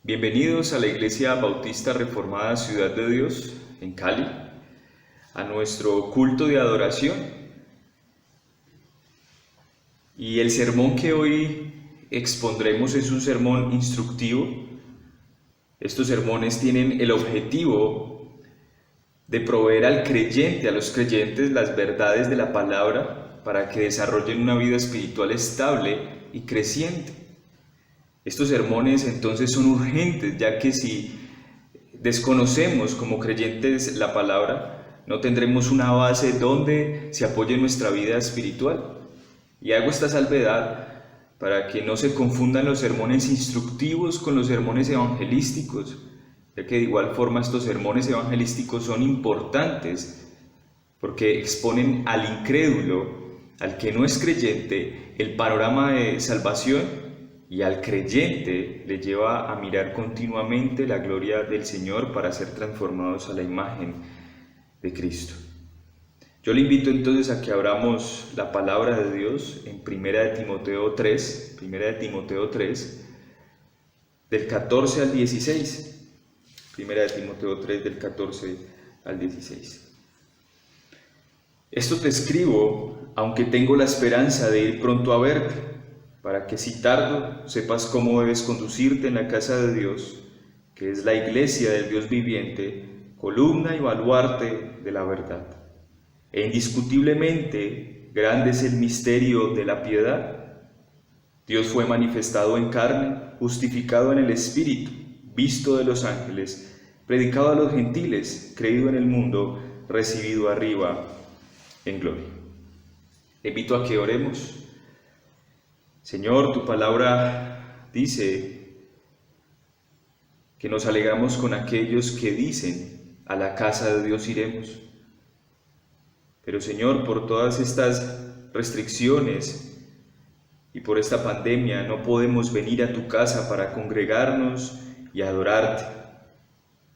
Bienvenidos a la Iglesia Bautista Reformada Ciudad de Dios en Cali, a nuestro culto de adoración. Y el sermón que hoy expondremos es un sermón instructivo. Estos sermones tienen el objetivo de proveer al creyente, a los creyentes, las verdades de la palabra para que desarrollen una vida espiritual estable y creciente. Estos sermones entonces son urgentes, ya que si desconocemos como creyentes la palabra, no tendremos una base donde se apoye nuestra vida espiritual. Y hago esta salvedad para que no se confundan los sermones instructivos con los sermones evangelísticos, ya que de igual forma estos sermones evangelísticos son importantes porque exponen al incrédulo, al que no es creyente, el panorama de salvación, y al creyente le lleva a mirar continuamente la gloria del Señor para ser transformados a la imagen de Cristo. Yo le invito entonces a que abramos la palabra de Dios en 1 Timoteo 3, del 14 al 16. 1 Timoteo 3, del 14 al 16. Esto te escribo, aunque tengo la esperanza de ir pronto a verte, para que si tardo sepas cómo debes conducirte en la casa de Dios, que es la iglesia del Dios viviente, columna y baluarte de la verdad. E indiscutiblemente grande es el misterio de la piedad. Dios fue manifestado en carne, justificado en el Espíritu, visto de los ángeles, predicado a los gentiles, creído en el mundo, recibido arriba en gloria. Te invito a que oremos. Señor, tu palabra dice que nos alegramos con aquellos que dicen, a la casa de Dios iremos. Pero Señor, por todas estas restricciones y por esta pandemia no podemos venir a tu casa para congregarnos y adorarte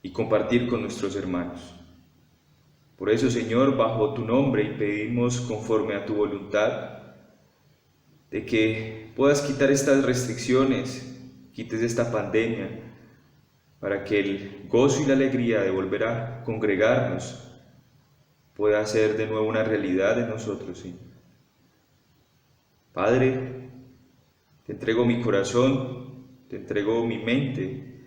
y compartir con nuestros hermanos. Por eso, Señor, bajo tu nombre y pedimos conforme a tu voluntad, de que puedas quitar estas restricciones, quites esta pandemia, para que el gozo y la alegría de volver a congregarnos pueda ser de nuevo una realidad en nosotros, Señor. Padre, te entrego mi corazón, te entrego mi mente.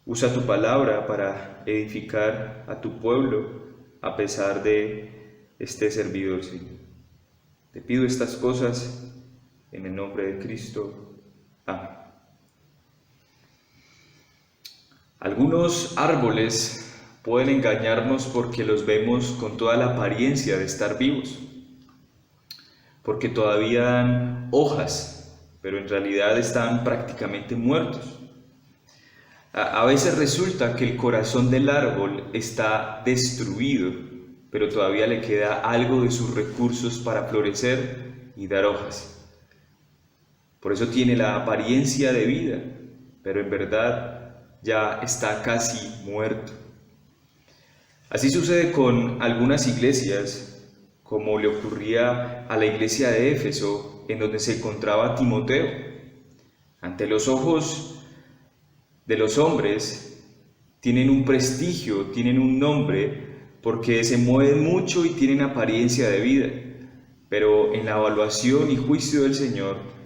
Usa tu palabra para edificar a tu pueblo a pesar de este servidor, Señor. Te pido estas cosas en el nombre de Cristo. Amén. Algunos árboles pueden engañarnos porque los vemos con toda la apariencia de estar vivos, porque todavía dan hojas, pero en realidad están prácticamente muertos. A veces resulta que el corazón del árbol está destruido, pero todavía le queda algo de sus recursos para florecer y dar hojas. Por eso tiene la apariencia de vida, pero en verdad ya está casi muerto. Así sucede con algunas iglesias, como le ocurría a la iglesia de Éfeso, en donde se encontraba Timoteo. Ante los ojos de los hombres, tienen un prestigio, tienen un nombre, porque se mueven mucho y tienen apariencia de vida, pero en la evaluación y juicio del Señor,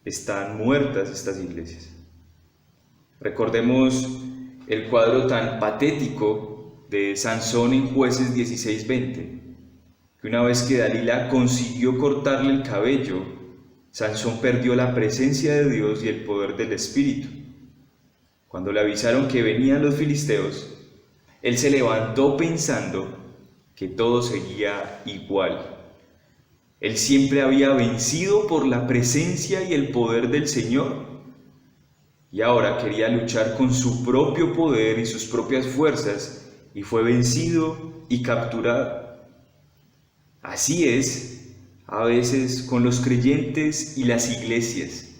están muertas estas iglesias. Recordemos el cuadro tan patético de Sansón en Jueces 16:20, que una vez que Dalila consiguió cortarle el cabello, Sansón perdió la presencia de Dios y el poder del Espíritu. Cuando le avisaron que venían los filisteos, él se levantó pensando que todo seguía igual. Él siempre había vencido por la presencia y el poder del Señor, y ahora quería luchar con su propio poder y sus propias fuerzas, y fue vencido y capturado. Así es a veces con los creyentes y las iglesias.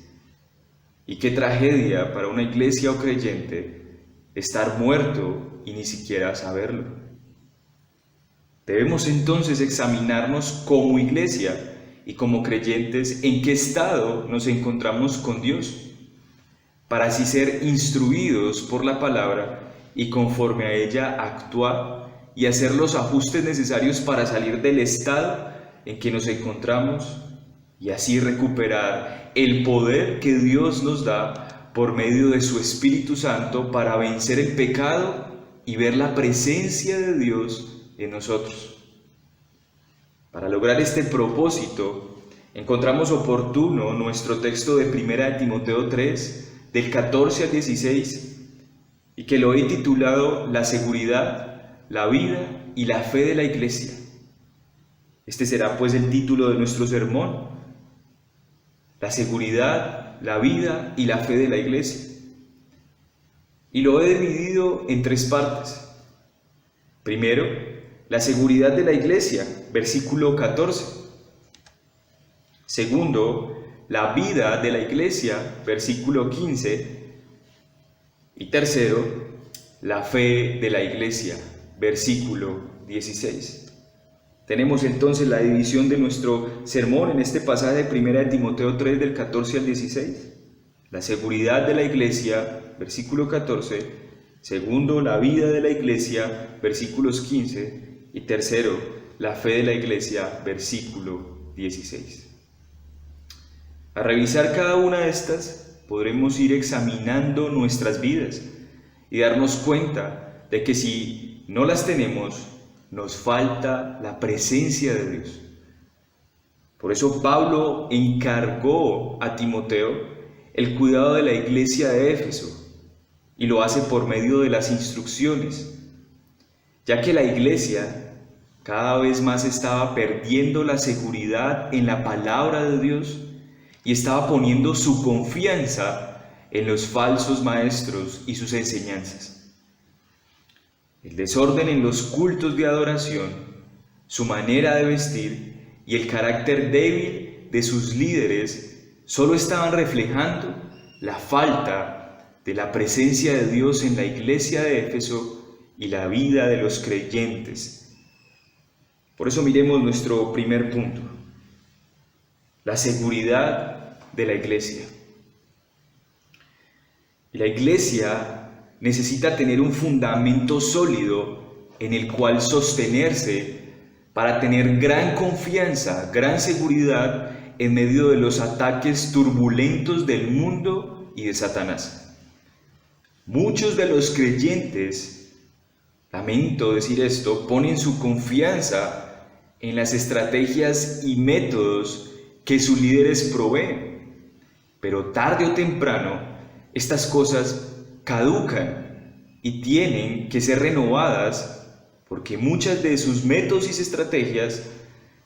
Y qué tragedia para una iglesia o creyente estar muerto y ni siquiera saberlo. Debemos entonces examinarnos como iglesia y como creyentes en qué estado nos encontramos con Dios. para así ser instruidos por la palabra y conforme a ella actuar y hacer los ajustes necesarios para salir del estado en que nos encontramos y así recuperar el poder que Dios nos da por medio de su Espíritu Santo para vencer el pecado y ver la presencia de Dios en nosotros. Para lograr este propósito, encontramos oportuno nuestro texto de 1 Timoteo 3, del 14 al 16, y que lo he titulado La seguridad, la vida y la fe de la Iglesia. Este será pues el título de nuestro sermón: la seguridad, la vida y la fe de la Iglesia. Y lo he dividido en 3 partes. Primero, la seguridad de la Iglesia, versículo 14. Segundo, la vida de la Iglesia, versículo 15. Y tercero, la fe de la Iglesia, versículo 16. Tenemos entonces la división de nuestro sermón en este pasaje de 1 Timoteo 3 del 14 al 16. La seguridad de la Iglesia, versículo 14. Segundo, la vida de la Iglesia, versículos 15. Y tercero, la fe de la Iglesia, versículo 16. A revisar cada una de estas, podremos ir examinando nuestras vidas y darnos cuenta de que si no las tenemos, nos falta la presencia de Dios. Por eso Pablo encargó a Timoteo el cuidado de la iglesia de Éfeso, y lo hace por medio de las instrucciones, ya que la iglesia cada vez más estaba perdiendo la seguridad en la palabra de Dios y estaba poniendo su confianza en los falsos maestros y sus enseñanzas. El desorden en los cultos de adoración, su manera de vestir y el carácter débil de sus líderes solo estaban reflejando la falta de la presencia de Dios en la iglesia de Éfeso y la vida de los creyentes. Por eso miremos nuestro primer punto: la seguridad de la iglesia. La iglesia necesita tener un fundamento sólido en el cual sostenerse para tener gran confianza, gran seguridad en medio de los ataques turbulentos del mundo y de Satanás. Muchos de los creyentes, lamento decir esto, ponen su confianza en las estrategias y métodos que sus líderes proveen, pero tarde o temprano estas cosas caducan y tienen que ser renovadas porque muchas de sus métodos y estrategias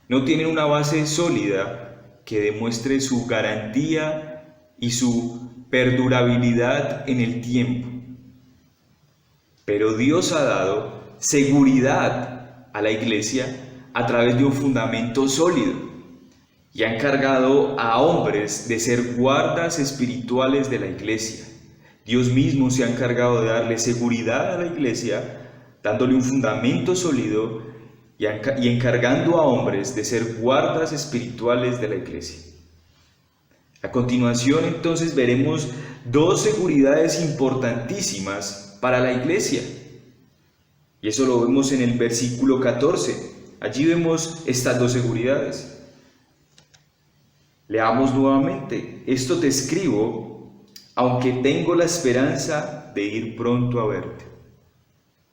no tienen una base sólida que demuestre su garantía y su perdurabilidad en el tiempo. Pero Dios ha dado seguridad a la iglesia a través de un fundamento sólido y ha encargado a hombres de ser guardas espirituales de la iglesia. Dios mismo se ha encargado de darle seguridad a la iglesia, dándole un fundamento sólido y encargando a hombres de ser guardas espirituales de la iglesia. A continuación, entonces, veremos 2 seguridades importantísimas para la iglesia. Y eso lo vemos en el versículo 14. Allí vemos estas 2 seguridades. Leamos nuevamente: esto te escribo, aunque tengo la esperanza de ir pronto a verte.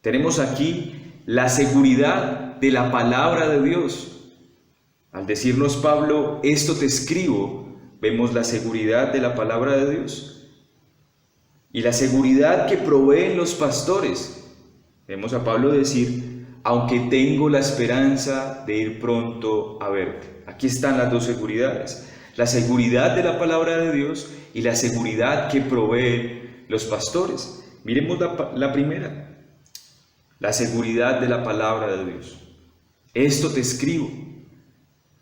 Tenemos aquí la seguridad de la palabra de Dios. Al decirnos Pablo, esto te escribo, vemos la seguridad de la palabra de Dios y la seguridad que proveen los pastores. Vemos a Pablo decir, aunque tengo la esperanza de ir pronto a verte. Aquí están las 2 seguridades: la seguridad de la palabra de Dios y la seguridad que proveen los pastores. Miremos la primera: la seguridad de la palabra de Dios. Esto te escribo.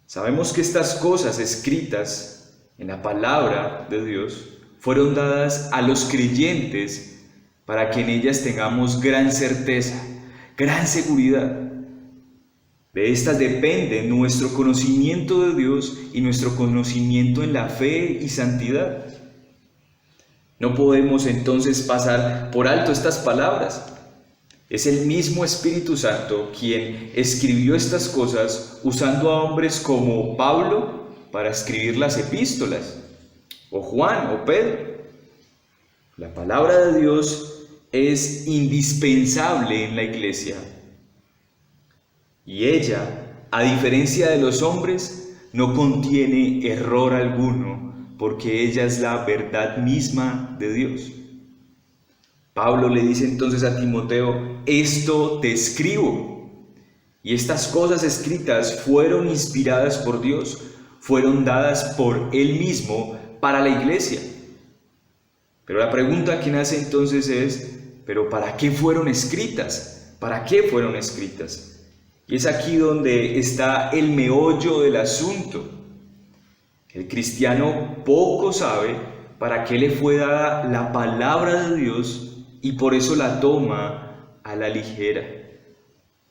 Sabemos que estas cosas escritas en la palabra de Dios fueron dadas a los creyentes para que en ellas tengamos gran certeza, gran seguridad. De estas depende nuestro conocimiento de Dios y nuestro conocimiento en la fe y santidad. No podemos entonces pasar por alto estas palabras. Es el mismo Espíritu Santo quien escribió estas cosas usando a hombres como Pablo para escribir las epístolas, o Juan o Pedro. La palabra de Dios es indispensable en la iglesia. Y ella, a diferencia de los hombres, no contiene error alguno, porque ella es la verdad misma de Dios. Pablo le dice entonces a Timoteo: esto te escribo. Y estas cosas escritas fueron inspiradas por Dios, fueron dadas por Él mismo para la iglesia. Pero la pregunta que nace entonces es: ¿pero para qué fueron escritas? ¿Para qué fueron escritas? Y es aquí donde está el meollo del asunto. El cristiano poco sabe para qué le fue dada la palabra de Dios y por eso la toma a la ligera,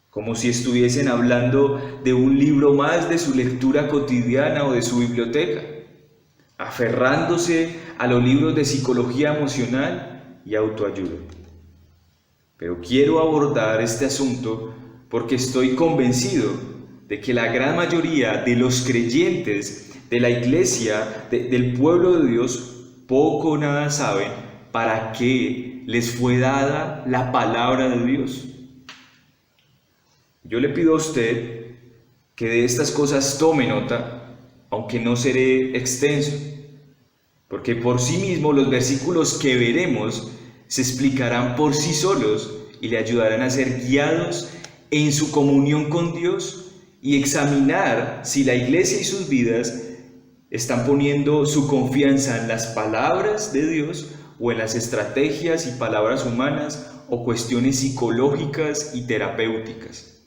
como si estuviesen hablando de un libro más de su lectura cotidiana o de su biblioteca, aferrándose a los libros de psicología emocional y autoayuda. Pero quiero abordar este asunto porque estoy convencido de que la gran mayoría de los creyentes de la iglesia, del pueblo de Dios, poco o nada saben para qué les fue dada la palabra de Dios. Yo le pido a usted que de estas cosas tome nota, aunque no seré extenso, porque por sí mismo los versículos que veremos se explicarán por sí solos y le ayudarán a ser guiados en su comunión con Dios y examinar si la iglesia y sus vidas están poniendo su confianza en las palabras de Dios o en las estrategias y palabras humanas o cuestiones psicológicas y terapéuticas.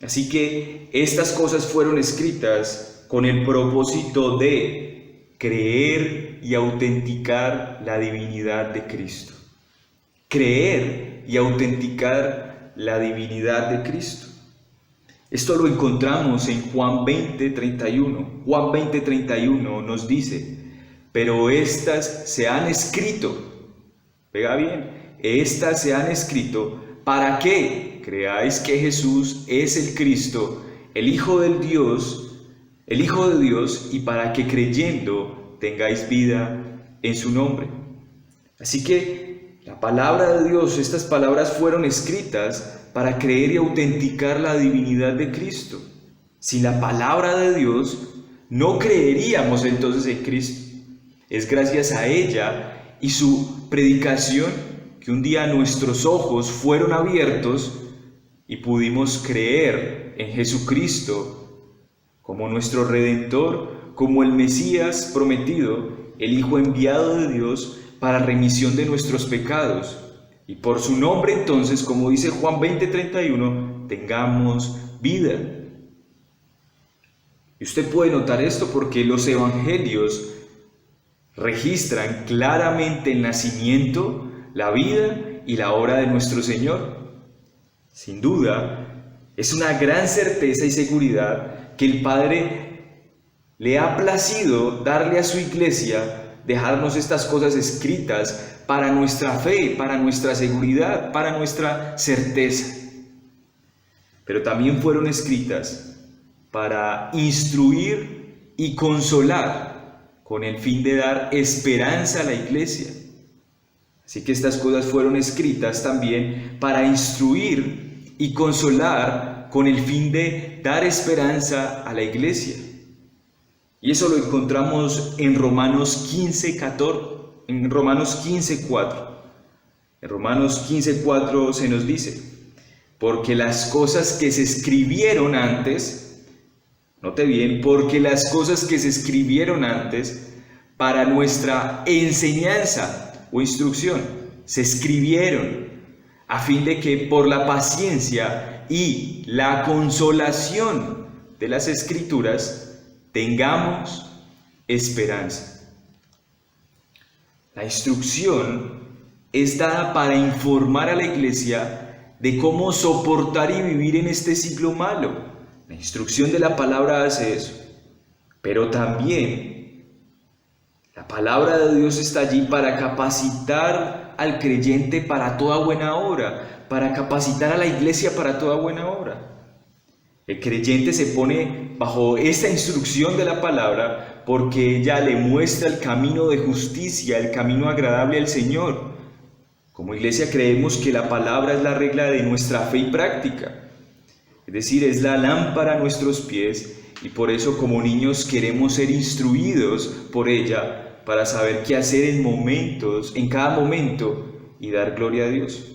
Así que estas cosas fueron escritas con el propósito de creer y autenticar la divinidad de Cristo. Creer y autenticar la divinidad de Cristo. Esto lo encontramos en Juan 20:31. Juan 20:31 nos dice: pero estas se han escrito, pega bien, estas se han escrito para que creáis que Jesús es el Cristo, el Hijo de Dios, y para que creyendo tengáis vida en su nombre. Así que la palabra de Dios, estas palabras fueron escritas para creer y autenticar la divinidad de Cristo. Sin la palabra de Dios, no creeríamos entonces en Cristo. Es gracias a ella y su predicación que un día nuestros ojos fueron abiertos y pudimos creer en Jesucristo como nuestro Redentor, como el Mesías prometido, el Hijo enviado de Dios para remisión de nuestros pecados. Y por su nombre entonces, como dice Juan 20:31, tengamos vida. Y usted puede notar esto porque los evangelios registran claramente el nacimiento, la vida y la obra de nuestro Señor. Sin duda, es una gran certeza y seguridad que el Padre le ha placido darle a su iglesia, dejarnos estas cosas escritas para nuestra fe, para nuestra seguridad, para nuestra certeza. Pero también fueron escritas para instruir y consolar, con el fin de dar esperanza a la iglesia. Así que estas cosas fueron escritas también para instruir y consolar, con el fin de dar esperanza a la iglesia. Y eso lo encontramos en Romanos 15:4, en Romanos 15:4. En Romanos 15:4 se nos dice: porque las cosas que se escribieron antes, note bien, porque las cosas que se escribieron antes para nuestra enseñanza o instrucción, se escribieron a fin de que por la paciencia y la consolación de las Escrituras tengamos esperanza. La instrucción es dada para informar a la iglesia de cómo soportar y vivir en este siglo malo. La instrucción de la palabra hace eso. Pero también la La palabra de Dios está allí para capacitar al creyente para toda buena obra, para capacitar a la iglesia para toda buena obra. El creyente se pone bajo esta instrucción de la palabra porque ella le muestra el camino de justicia, el camino agradable al Señor. Como iglesia creemos que la palabra es la regla de nuestra fe y práctica, es decir, es la lámpara a nuestros pies, y por eso como niños queremos ser instruidos por ella para saber qué hacer en cada momento y dar gloria a Dios.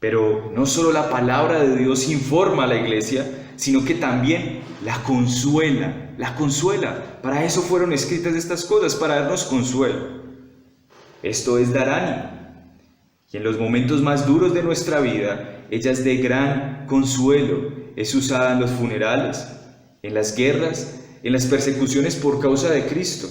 Pero no solo la palabra de Dios informa a la iglesia, sino que también la consuela. Para eso fueron escritas estas cosas, para darnos consuelo. Esto es dar ánimo. Y en los momentos más duros de nuestra vida, ella es de gran consuelo. Es usada en los funerales, en las guerras, en las persecuciones por causa de Cristo.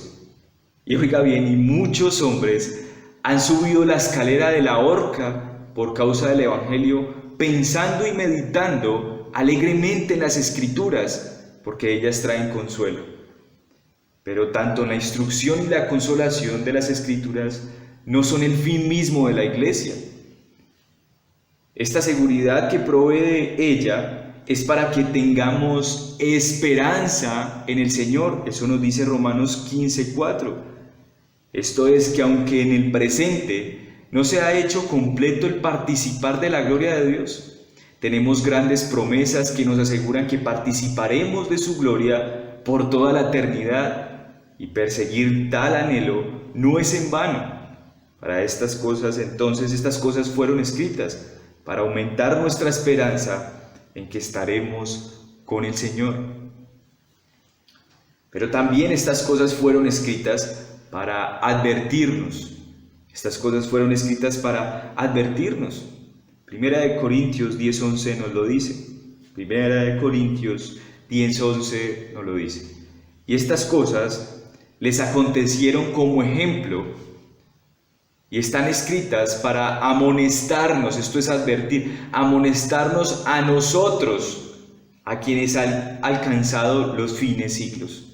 Y oiga bien, y muchos hombres han subido la escalera de la horca por causa del Evangelio, pensando y meditando alegremente en las Escrituras, porque ellas traen consuelo. Pero tanto la instrucción y la consolación de las Escrituras no son el fin mismo de la iglesia. Esta seguridad que provee de ella es para que tengamos esperanza en el Señor. Eso nos dice Romanos 15:4. Esto es que aunque en el presente no se ha hecho completo el participar de la gloria de Dios, tenemos grandes promesas que nos aseguran que participaremos de su gloria por toda la eternidad, y perseguir tal anhelo no es en vano. Para estas cosas fueron escritas para aumentar nuestra esperanza en que estaremos con el Señor. Pero también estas cosas fueron escritas para advertirnos. Primera de Corintios 10:11 nos lo dice. Primera de Corintios 10:11 nos lo dice. Y estas cosas les acontecieron como ejemplo y están escritas para amonestarnos, esto es advertir, amonestarnos a nosotros, a quienes han alcanzado los fines siglos.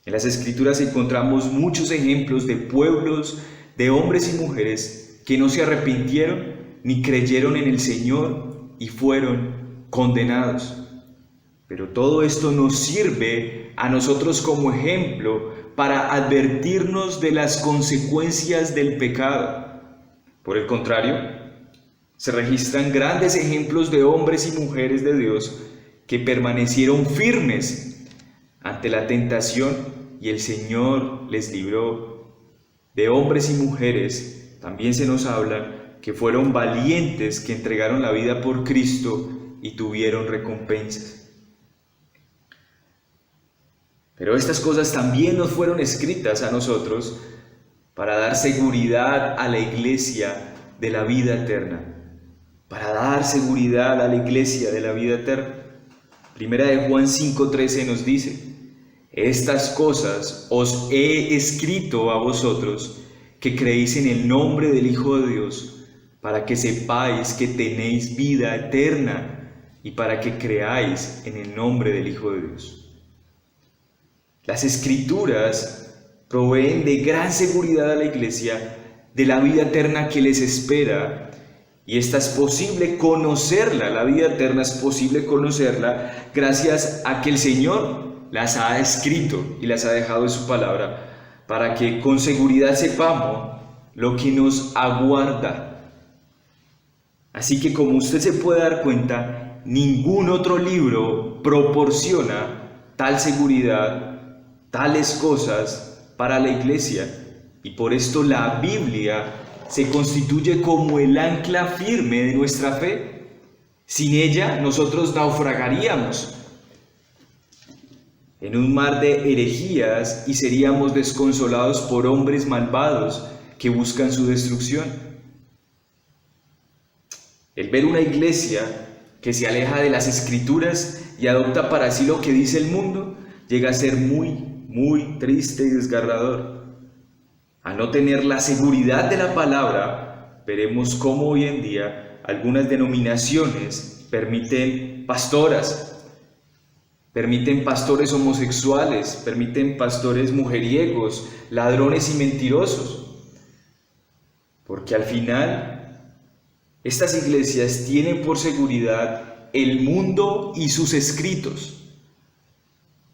En las Escrituras encontramos muchos ejemplos de pueblos, de hombres y mujeres que no se arrepintieron ni creyeron en el Señor y fueron condenados. Pero todo esto nos sirve a nosotros como ejemplo para advertirnos de las consecuencias del pecado. Por el contrario, se registran grandes ejemplos de hombres y mujeres de Dios que permanecieron firmes ante la tentación y el Señor les libró. De hombres y mujeres también se nos habla que fueron valientes, que entregaron la vida por Cristo y tuvieron recompensas. Pero estas cosas también nos fueron escritas a nosotros para dar seguridad a la iglesia de la vida eterna. Primera de Juan 5:13 nos dice: estas cosas os he escrito a vosotros que creéis en el nombre del Hijo de Dios, para que sepáis que tenéis vida eterna y para que creáis en el nombre del Hijo de Dios. Las Escrituras proveen de gran seguridad a la iglesia de la vida eterna que les espera, y esta es posible conocerla, la vida eterna es posible conocerla gracias a que el Señor las ha escrito y las ha dejado en su palabra, para que con seguridad sepamos lo que nos aguarda. Así que, como usted se puede dar cuenta, ningún otro libro proporciona tal seguridad, tales cosas para la iglesia, y por esto la Biblia se constituye como el ancla firme de nuestra fe. Sin ella nosotros naufragaríamos en un mar de herejías y seríamos desconsolados por hombres malvados que buscan su destrucción. El ver una iglesia que se aleja de las Escrituras y adopta para sí lo que dice el mundo llega a ser muy triste y desgarrador. Al no tener la seguridad de la palabra, veremos cómo hoy en día algunas denominaciones permiten pastoras permiten pastores homosexuales, permiten pastores mujeriegos, ladrones y mentirosos. Porque al final, estas iglesias tienen por seguridad el mundo y sus escritos.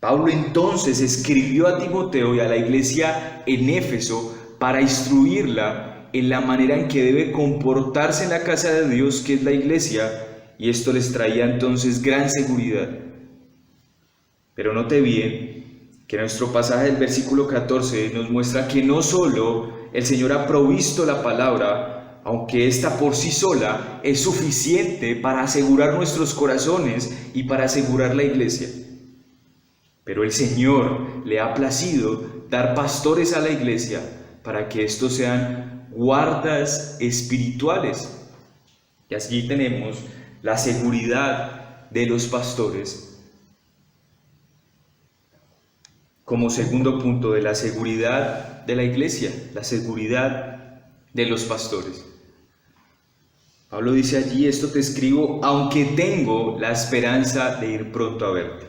Pablo entonces escribió a Timoteo y a la iglesia en Éfeso para instruirla en la manera en que debe comportarse en la casa de Dios, que es la iglesia, y esto les traía entonces gran seguridad. Pero note bien que nuestro pasaje del versículo 14 nos muestra que no solo el Señor ha provisto la palabra, aunque ésta por sí sola es suficiente para asegurar nuestros corazones y para asegurar la iglesia, pero el Señor le ha placido dar pastores a la iglesia para que estos sean guardas espirituales. Y allí tenemos la seguridad de los pastores como segundo punto de la seguridad de la iglesia, la seguridad de los pastores. Pablo dice allí: esto te escribo aunque tengo la esperanza de ir pronto a verte.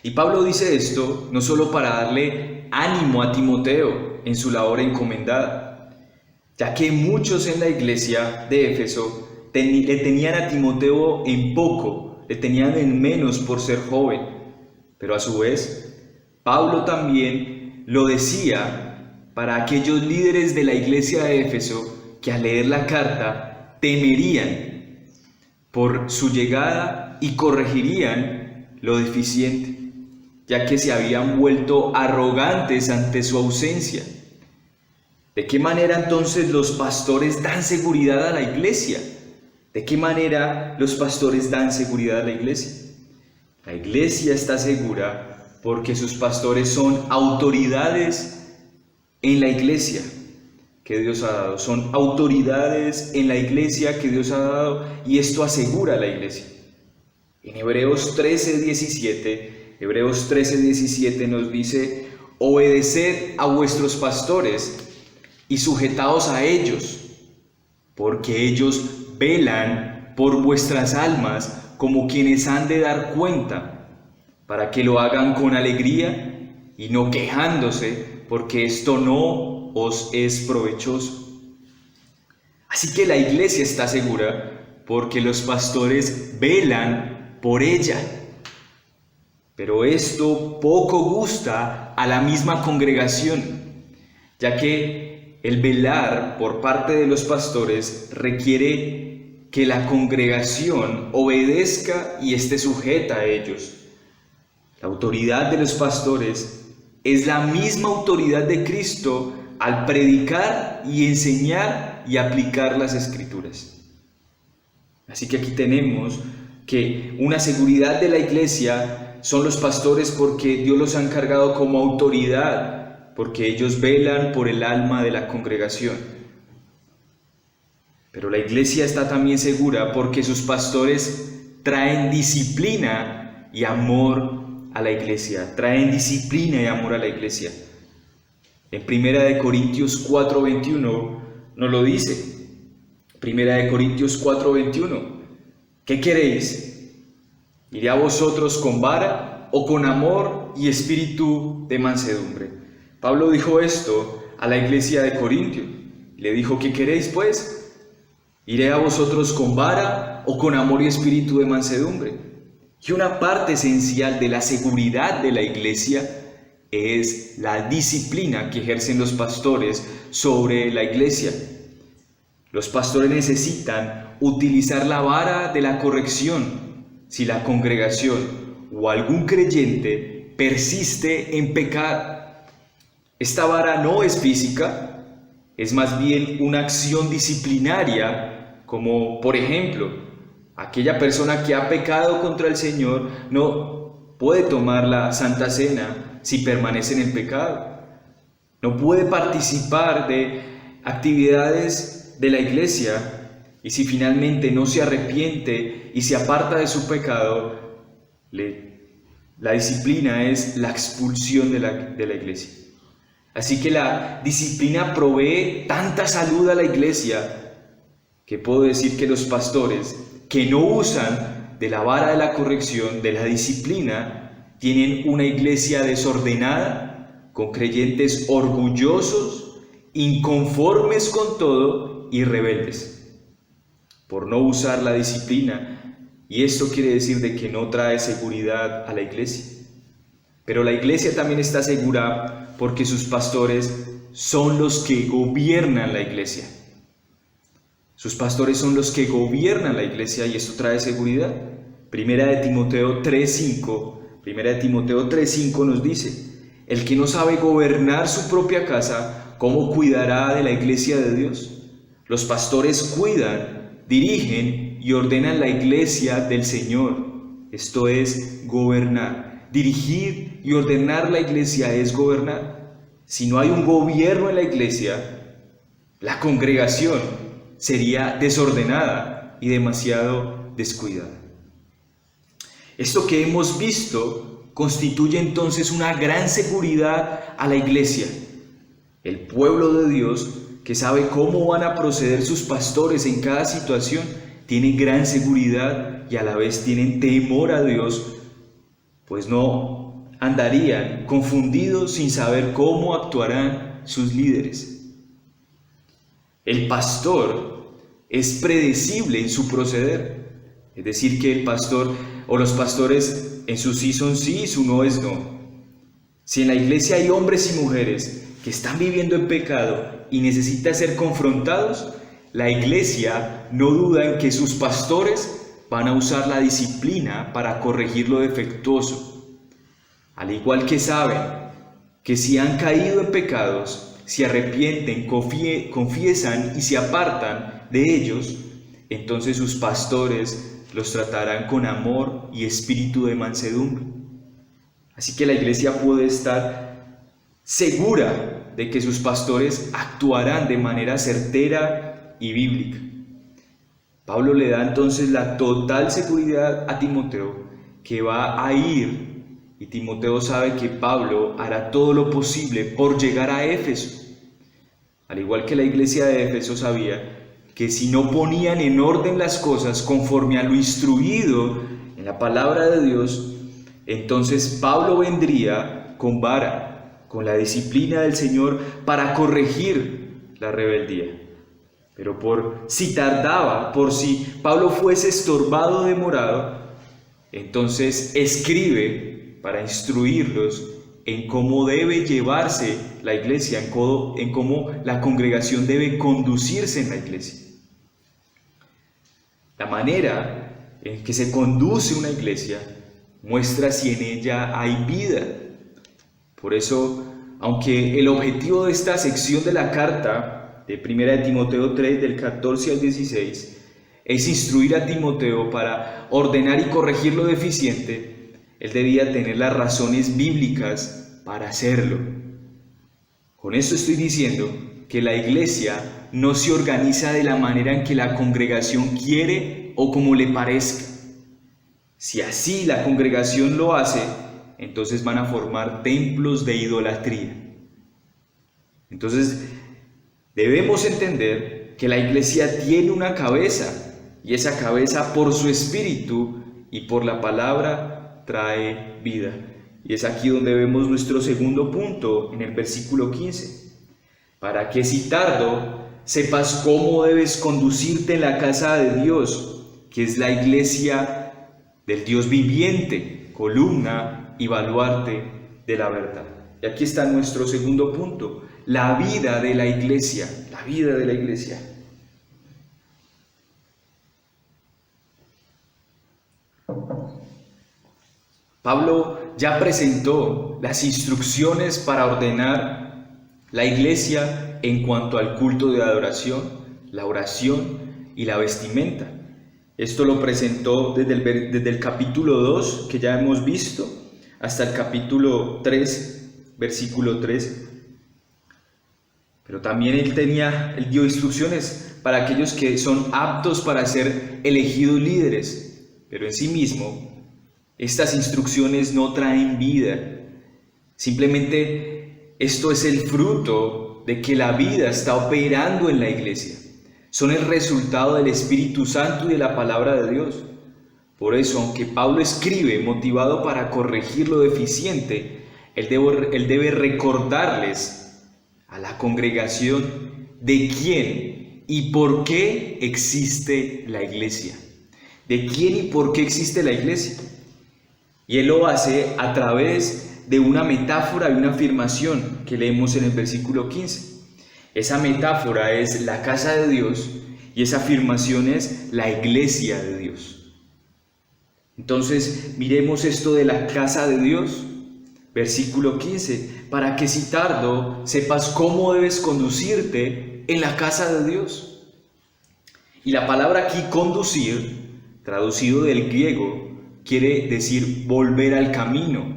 Y Pablo dice esto no solo para darle ánimo a Timoteo en su labor encomendada, ya que muchos en la iglesia de Éfeso le tenían a Timoteo en poco, le tenían en menos por ser joven, pero a su vez Pablo también lo decía para aquellos líderes de la iglesia de Éfeso que al leer la carta temerían por su llegada y corregirían lo deficiente, ya que se habían vuelto arrogantes ante su ausencia. ¿De qué manera entonces los pastores dan seguridad a la iglesia? ¿De qué manera los pastores dan seguridad a la iglesia? La iglesia está segura porque sus pastores son autoridades en la iglesia que Dios ha dado. Son autoridades en la iglesia que Dios ha dado, y esto asegura a la iglesia. En Hebreos 13:17 nos dice: obedeced a vuestros pastores y sujetaos a ellos, porque ellos velan por vuestras almas como quienes han de dar cuenta, para que lo hagan con alegría y no quejándose, porque esto no os es provechoso. Así que la iglesia está segura porque los pastores velan por ella. Pero esto poco gusta a la misma congregación, ya que el velar por parte de los pastores requiere que la congregación obedezca y esté sujeta a ellos. La autoridad de los pastores es la misma autoridad de Cristo al predicar y enseñar y aplicar las Escrituras. Así que aquí tenemos que una seguridad de la iglesia son los pastores porque Dios los ha encargado como autoridad, porque ellos velan por el alma de la congregación. Pero la iglesia está también segura porque sus pastores traen disciplina y amor a la iglesia, traen disciplina y amor a la iglesia. En 1 Corintios 4:21 nos lo dice. 1 Corintios 4:21. ¿Qué queréis? ¿Iré a vosotros con vara o con amor y espíritu de mansedumbre? Pablo dijo esto a la iglesia de Corintio. Le dijo: ¿qué queréis pues? ¿Iré a vosotros con vara o con amor y espíritu de mansedumbre? Y una parte esencial de la seguridad de la iglesia es la disciplina que ejercen los pastores sobre la iglesia. Los pastores necesitan utilizar la vara de la corrección si la congregación o algún creyente persiste en pecar. Esta vara no es física, es más bien una acción disciplinaria, como por ejemplo, aquella persona que ha pecado contra el Señor no puede tomar la Santa Cena si permanece en el pecado. No puede participar de actividades de la iglesia, y si finalmente no se arrepiente y se aparta de su pecado, la disciplina es la expulsión de la iglesia. Así que la disciplina provee tanta salud a la iglesia que puedo decir que los pastores que no usan de la vara de la corrección, de la disciplina, tienen una iglesia desordenada, con creyentes orgullosos, inconformes con todo y rebeldes, por no usar la disciplina. Y esto quiere decir de que no trae seguridad a la iglesia. Pero la iglesia también está segura porque sus pastores son los que gobiernan la iglesia. Sus pastores son los que gobiernan la iglesia y esto trae seguridad. Primera de Timoteo 3:5 nos dice: el que no sabe gobernar su propia casa, ¿cómo cuidará de la iglesia de Dios? Los pastores cuidan, dirigen y ordenan la iglesia del Señor. Esto es gobernar. Dirigir y ordenar la iglesia es gobernar. Si no hay un gobierno en la iglesia, la congregación sería desordenada y demasiado descuidada. Esto que hemos visto constituye entonces una gran seguridad a la iglesia. El pueblo de Dios, que sabe cómo van a proceder sus pastores en cada situación, tiene gran seguridad y a la vez tienen temor a Dios, pues no andarían confundidos sin saber cómo actuarán sus líderes. El pastor es predecible en su proceder, es decir, que el pastor o los pastores en su sí son sí y su no es no. Si en la iglesia hay hombres y mujeres que están viviendo en pecado y necesitan ser confrontados, la iglesia no duda en que sus pastores van a usar la disciplina para corregir lo defectuoso. Al igual que saben que si han caído en pecados, se arrepienten, confiesan y se apartan de ellos, entonces sus pastores los tratarán con amor y espíritu de mansedumbre. Así que la iglesia puede estar segura de que sus pastores actuarán de manera certera y bíblica. Pablo le da entonces la total seguridad a Timoteo que va a ir, y Timoteo sabe que Pablo hará todo lo posible por llegar a Éfeso. Al igual que la iglesia de Éfeso sabía que si no ponían en orden las cosas conforme a lo instruido en la palabra de Dios, entonces Pablo vendría con vara, con la disciplina del Señor para corregir la rebeldía. Pero por si tardaba, por si Pablo fuese estorbado o demorado, entonces escribe para instruirlos en cómo debe llevarse la iglesia, en cómo la congregación debe conducirse en la iglesia. La manera en que se conduce una iglesia muestra si en ella hay vida. Por eso, aunque el objetivo de esta sección de la carta de 1 de Timoteo 3, del 14 al 16, es instruir a Timoteo para ordenar y corregir lo deficiente, él debía tener las razones bíblicas para hacerlo. Con esto estoy diciendo que la iglesia no se organiza de la manera en que la congregación quiere o como le parezca. Si así la congregación lo hace, entonces van a formar templos de idolatría. Entonces, debemos entender que la iglesia tiene una cabeza, y esa cabeza por su espíritu y por la palabra trae vida. Y es aquí donde vemos nuestro segundo punto en el versículo 15. Para que si tardo, sepas cómo debes conducirte en la casa de Dios, que es la iglesia del Dios viviente, columna y baluarte de la verdad. Y aquí está nuestro segundo punto, la vida de la iglesia, la vida de la iglesia. Pablo ya presentó las instrucciones para ordenar la iglesia en cuanto al culto de adoración, la oración y la vestimenta. Esto lo presentó desde el capítulo 2, que ya hemos visto, hasta el capítulo 3, versículo 13. Pero también él dio instrucciones para aquellos que son aptos para ser elegidos líderes, pero en sí mismo estas instrucciones no traen vida. Simplemente esto es el fruto de que la vida está operando en la iglesia. Son el resultado del Espíritu Santo y de la palabra de Dios. Por eso, aunque Pablo escribe motivado para corregir lo deficiente, él debe recordarles a la congregación de quién y por qué existe la iglesia. ¿De quién y por qué existe la iglesia? Y él lo hace a través de una metáfora y una afirmación que leemos en el versículo 15. Esa metáfora es la casa de Dios y esa afirmación es la iglesia de Dios. Entonces, miremos esto de la casa de Dios, versículo 15, para que si tardo sepas cómo debes conducirte en la casa de Dios. Y la palabra aquí conducir, traducido del griego, quiere decir volver al camino.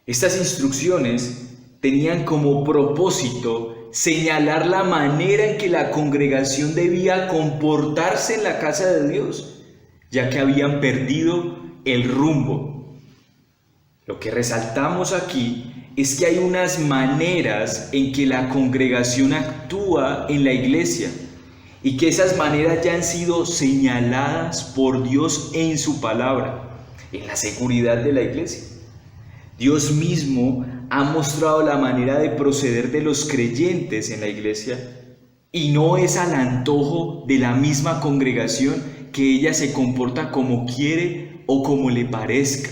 Estas instrucciones tenían como propósito señalar la manera en que la congregación debía comportarse en la casa de Dios, ya que habían perdido el rumbo. Lo que resaltamos aquí es que hay unas maneras en que la congregación actúa en la iglesia y que esas maneras ya han sido señaladas por Dios en su palabra, en la seguridad de la iglesia. Dios mismo ha mostrado la manera de proceder de los creyentes en la iglesia y no es al antojo de la misma congregación que ella se comporta como quiere o como le parezca.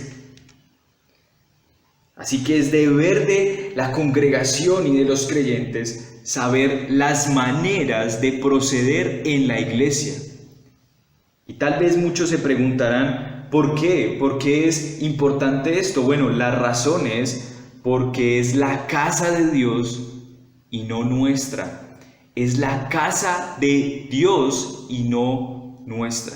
Así que es deber de la congregación y de los creyentes saber las maneras de proceder en la iglesia. Y tal vez muchos se preguntarán, ¿por qué? ¿Por qué es importante esto? Bueno, la razón es porque es la casa de Dios y no nuestra. Es la casa de Dios y no nuestra.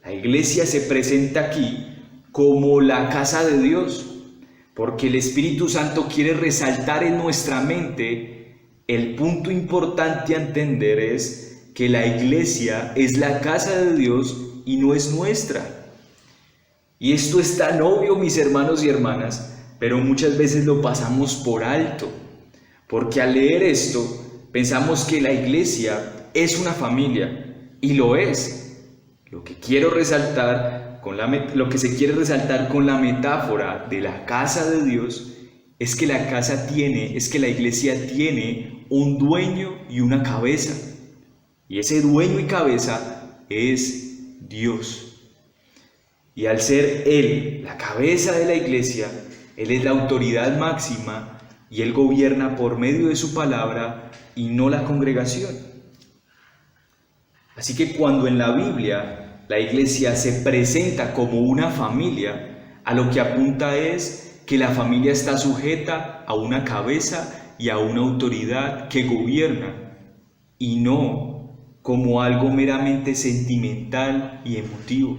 La iglesia se presenta aquí como la casa de Dios, porque el Espíritu Santo quiere resaltar en nuestra mente el punto importante a entender es que la iglesia es la casa de Dios y no es nuestra. Y esto es tan obvio, mis hermanos y hermanas, pero muchas veces lo pasamos por alto, porque al leer esto pensamos que la iglesia es una familia, y lo es. Lo que quiero resaltar, lo que se quiere resaltar con la metáfora de la casa de Dios, es que la iglesia tiene un dueño y una cabeza. Y ese dueño y cabeza es Dios. Y al ser Él la cabeza de la iglesia, Él es la autoridad máxima y Él gobierna por medio de su palabra y no la congregación. Así que cuando en la Biblia la iglesia se presenta como una familia, a lo que apunta es que la familia está sujeta a una cabeza y a una autoridad que gobierna, y no como algo meramente sentimental y emotivo.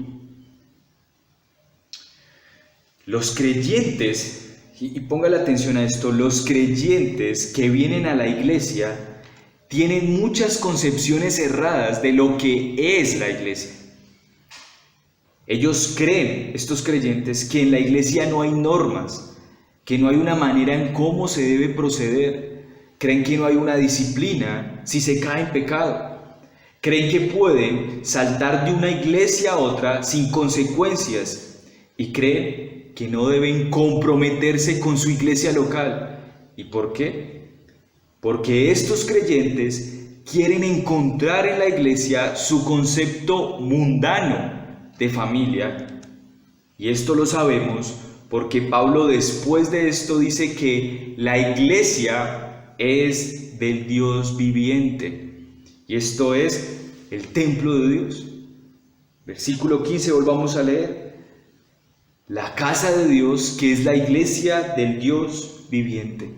Los creyentes, y póngale atención a esto, los creyentes que vienen a la iglesia tienen muchas concepciones erradas de lo que es la iglesia. Ellos creen, estos creyentes, que en la iglesia no hay normas, que no hay una manera en cómo se debe proceder. Creen que no hay una disciplina si se cae en pecado. Creen que pueden saltar de una iglesia a otra sin consecuencias y creen que no deben comprometerse con su iglesia local. ¿Y por qué? Porque estos creyentes quieren encontrar en la iglesia su concepto mundano de familia. Y esto lo sabemos porque Pablo después de esto dice que la iglesia es del Dios viviente. Y esto es el templo de Dios. Versículo 15, volvamos a leer. La casa de Dios, que es la iglesia del Dios viviente.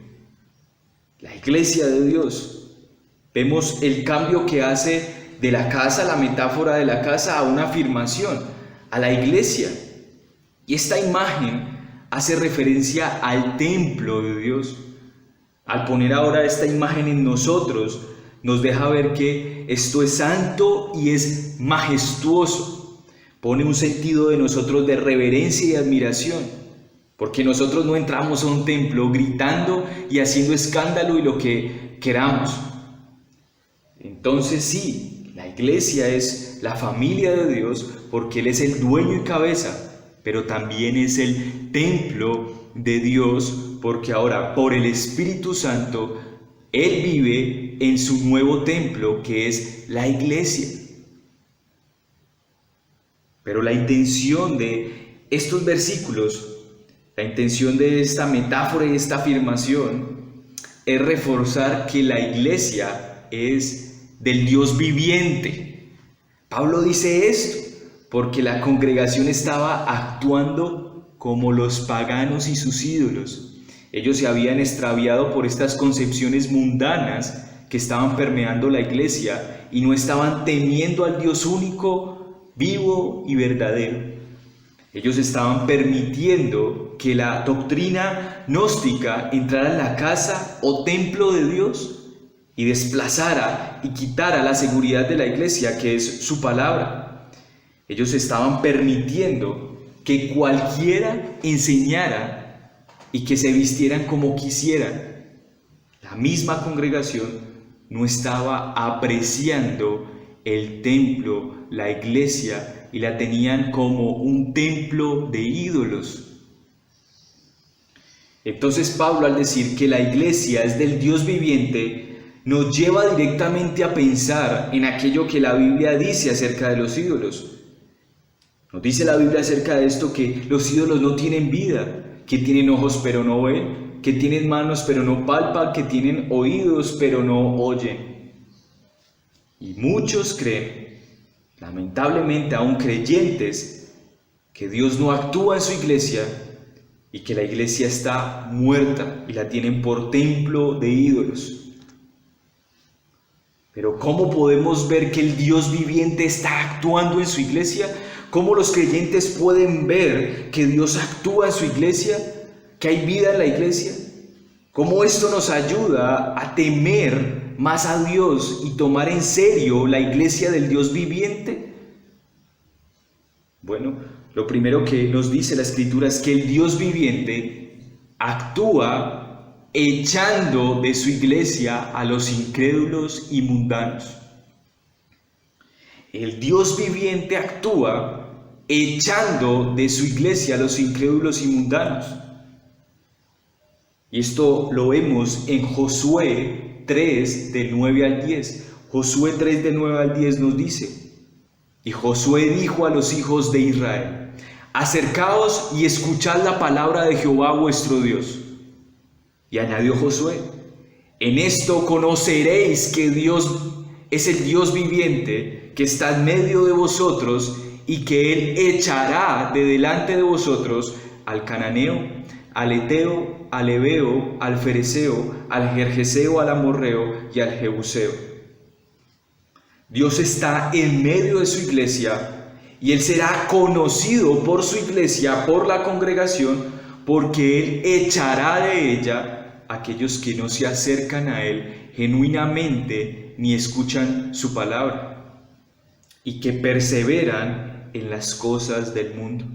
La iglesia de Dios. Vemos el cambio que hace de la casa, la metáfora de la casa, a una afirmación, a la iglesia. Y esta imagen hace referencia al templo de Dios. Al poner ahora esta imagen en nosotros, nos deja ver que esto es santo y es majestuoso. Pone un sentido de nosotros de reverencia y admiración. Porque nosotros no entramos a un templo gritando y haciendo escándalo y lo que queramos. Entonces sí, la iglesia es la familia de Dios porque Él es el dueño y cabeza, pero también es el templo de Dios porque ahora por el Espíritu Santo Él vive en su nuevo templo que es la iglesia. Pero la intención de estos versículos, la intención de esta metáfora y esta afirmación es reforzar que la iglesia es del Dios viviente. Pablo dice esto porque la congregación estaba actuando como los paganos y sus ídolos. Ellos se habían extraviado por estas concepciones mundanas que estaban permeando la iglesia y no estaban temiendo al Dios único, vivo y verdadero. Ellos estaban permitiendo que la doctrina gnóstica entrara en la casa o templo de Dios y desplazara y quitara la seguridad de la iglesia, que es su palabra. Ellos estaban permitiendo que cualquiera enseñara y que se vistieran como quisieran. La misma congregación no estaba apreciando el templo, la iglesia, y la tenían como un templo de ídolos. Entonces Pablo, al decir que la iglesia es del Dios viviente, nos lleva directamente a pensar en aquello que la Biblia dice acerca de los ídolos. Nos dice la Biblia acerca de esto, que los ídolos no tienen vida, que tienen ojos pero no ven, que tienen manos pero no palpan, que tienen oídos pero no oyen. Y muchos creen, lamentablemente aún creyentes, que Dios no actúa en su iglesia y que la iglesia está muerta y la tienen por templo de ídolos. Pero ¿cómo podemos ver que el Dios viviente está actuando en su iglesia? ¿Cómo los creyentes pueden ver que Dios actúa en su iglesia? ¿Que hay vida en la iglesia? ¿Cómo esto nos ayuda a temer más a Dios y tomar en serio la iglesia del Dios viviente? Bueno, lo primero que nos dice la Escritura es que el Dios viviente actúa echando de su iglesia a los incrédulos y mundanos. El Dios viviente actúa echando de su iglesia a los incrédulos y mundanos. Y esto lo vemos en Josué 3, del 9 al 10. Josué 3, del 9 al 10 nos dice: y Josué dijo a los hijos de Israel: acercaos y escuchad la palabra de Jehová vuestro Dios. Y añadió Josué: en esto conoceréis que Dios es el Dios viviente, que está en medio de vosotros, y que Él echará de delante de vosotros al cananeo, al eteo, al heveo, al fereceo, al gergeseo, al amorreo y al jebuseo. Dios está en medio de su iglesia y Él será conocido por su iglesia, por la congregación, porque Él echará de ella a aquellos que no se acercan a Él genuinamente ni escuchan su palabra y que perseveran en las cosas del mundo.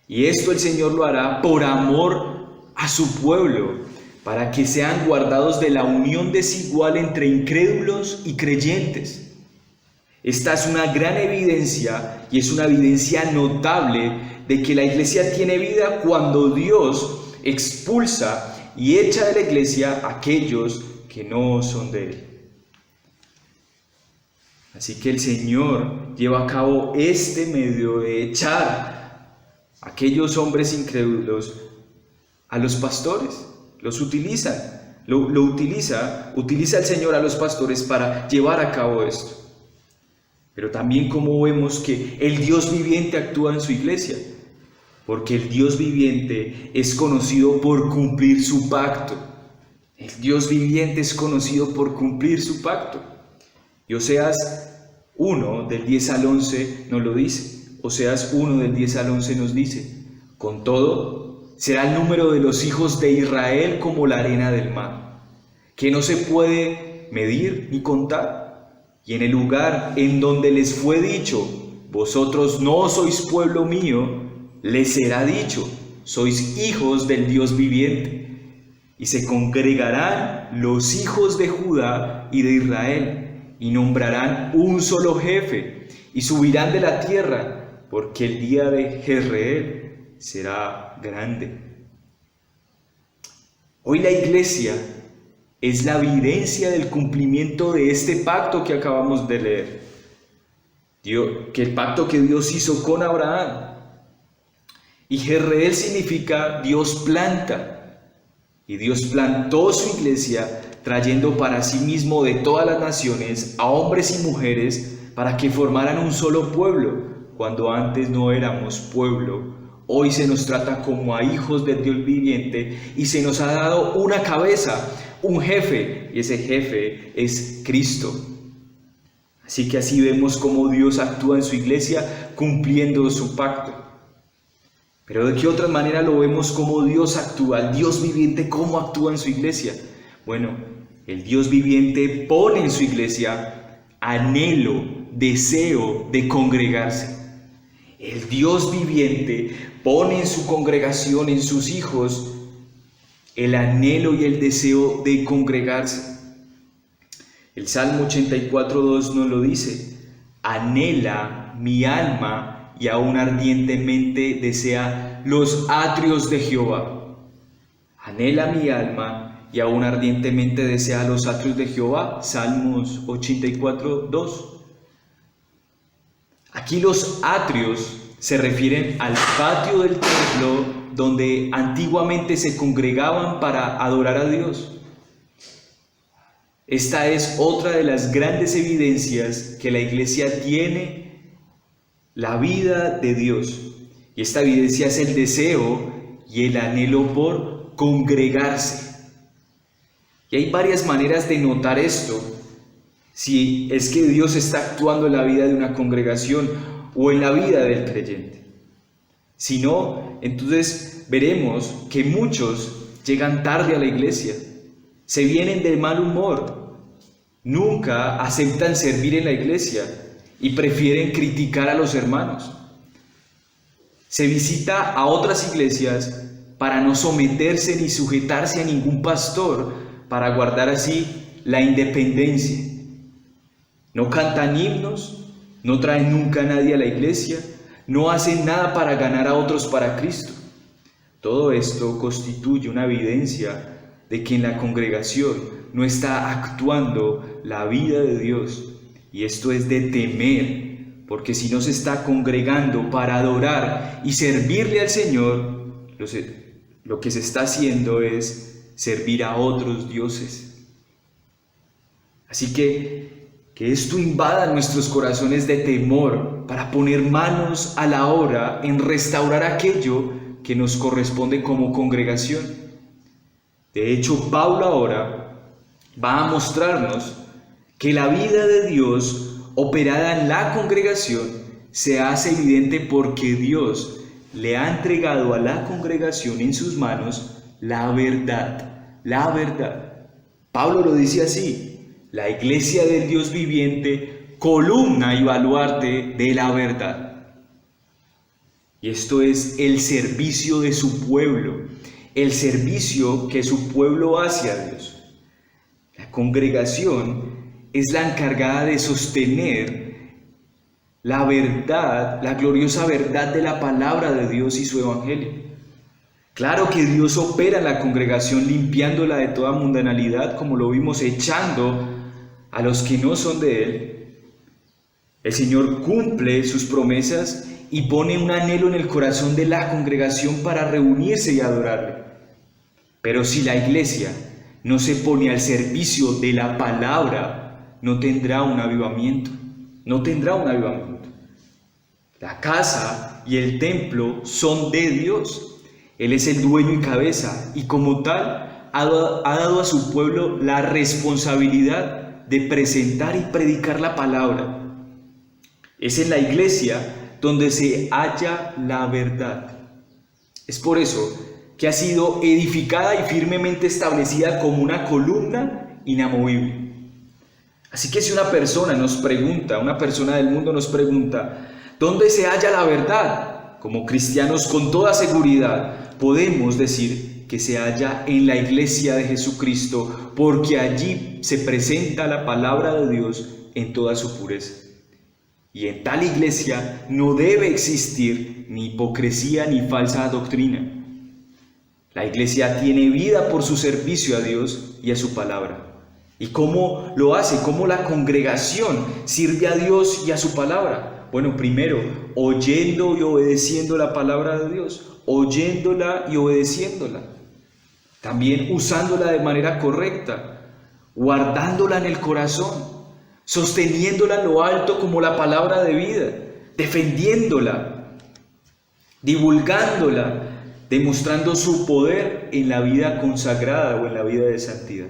Y esto el Señor lo hará por amor a su pueblo, para que sean guardados de la unión desigual entre incrédulos y creyentes. Esta es una gran evidencia, y es una evidencia notable, de que la iglesia tiene vida cuando Dios expulsa y echa de la iglesia a aquellos que no son de Él. Así que el Señor lleva a cabo este medio de echar a aquellos hombres incrédulos a los pastores. Los utilizan, utiliza el Señor a los pastores para llevar a cabo esto. Pero también como vemos que el Dios viviente actúa en su iglesia, porque el Dios viviente es conocido por cumplir su pacto. El Dios viviente es conocido por cumplir su pacto. Y Oseas 1, del 10 al 11 nos lo dice. Oseas 1, del 10 al 11 nos dice: con todo, será el número de los hijos de Israel como la arena del mar, que no se puede medir ni contar. Y en el lugar en donde les fue dicho: vosotros no sois pueblo mío, les será dicho: sois hijos del Dios viviente. Y se congregarán los hijos de Judá y de Israel, y nombrarán un solo jefe y subirán de la tierra, porque el día de Jezreel será grande. Hoy la iglesia es la evidencia del cumplimiento de este pacto que acabamos de leer, que el pacto que Dios hizo con Abraham. Y Jezreel significa Dios planta, y Dios plantó su iglesia trayendo para sí mismo de todas las naciones a hombres y mujeres para que formaran un solo pueblo, cuando antes no éramos pueblo. Hoy se nos trata como a hijos del Dios viviente y se nos ha dado una cabeza, un jefe, y ese jefe es Cristo. Así que así vemos cómo Dios actúa en su iglesia cumpliendo su pacto. Pero ¿de qué otra manera lo vemos cómo Dios actúa, el Dios viviente, cómo actúa en su iglesia? Bueno, el Dios viviente pone en su iglesia anhelo, deseo de congregarse. El Dios viviente pone en su congregación, en sus hijos, el anhelo y el deseo de congregarse. El Salmo 84:2 nos lo dice: anhela mi alma y aún ardientemente desea los atrios de Jehová. Anhela mi alma y aún ardientemente desea los atrios de Jehová. Salmos 84:2. Aquí los atrios se refieren al patio del templo donde antiguamente se congregaban para adorar a Dios. Esta es otra de las grandes evidencias que la iglesia tiene la vida de Dios. Y esta evidencia es el deseo y el anhelo por congregarse. Y hay varias maneras de notar esto, si es que Dios está actuando en la vida de una congregación o en la vida del creyente. Si no, entonces veremos que muchos llegan tarde a la iglesia, se vienen de mal humor, nunca aceptan servir en la iglesia y prefieren criticar a los hermanos. Se visita a otras iglesias para no someterse ni sujetarse a ningún pastor, para guardar así la independencia. No cantan himnos, no traen nunca a nadie a la iglesia, no hacen nada para ganar a otros para Cristo. Todo esto constituye una evidencia de que en la congregación no está actuando la vida de Dios. Y esto es de temer, porque si no se está congregando para adorar y servirle al Señor, lo que se está haciendo es servir a otros dioses. Así que esto invada nuestros corazones de temor para poner manos a la obra en restaurar aquello que nos corresponde como congregación. De hecho, Pablo ahora va a mostrarnos que la vida de Dios operada en la congregación se hace evidente porque Dios le ha entregado a la congregación en sus manos la verdad, la verdad. Pablo lo dice así: la iglesia del Dios viviente, columna y baluarte de la verdad. Y esto es el servicio de su pueblo, el servicio que su pueblo hace a Dios. La congregación es la encargada de sostener la verdad, la gloriosa verdad de la palabra de Dios y su evangelio. Claro que Dios opera en la congregación limpiándola de toda mundanalidad, como lo vimos, echando a los que no son de Él. El Señor cumple sus promesas y pone un anhelo en el corazón de la congregación para reunirse y adorarle. Pero si la iglesia no se pone al servicio de la palabra, no tendrá un avivamiento, no tendrá un avivamiento. La casa y el templo son de Dios. Él es el dueño y cabeza, y como tal ha dado a su pueblo la responsabilidad de presentar y predicar la palabra. Es en la iglesia donde se halla la verdad. Es por eso que ha sido edificada y firmemente establecida como una columna inamovible. Así que si una persona del mundo nos pregunta, ¿dónde se halla la verdad? Como cristianos, con toda seguridad, podemos decir que se halla en la iglesia de Jesucristo, porque allí se presenta la palabra de Dios en toda su pureza. Y en tal iglesia no debe existir ni hipocresía ni falsa doctrina. La iglesia tiene vida por su servicio a Dios y a su palabra. ¿Y cómo lo hace? ¿Cómo la congregación sirve a Dios y a su palabra? Bueno, primero, oyendo y obedeciendo la palabra de Dios, oyéndola y obedeciéndola. También usándola de manera correcta, guardándola en el corazón, sosteniéndola en lo alto como la palabra de vida, defendiéndola, divulgándola, demostrando su poder en la vida consagrada o en la vida de santidad.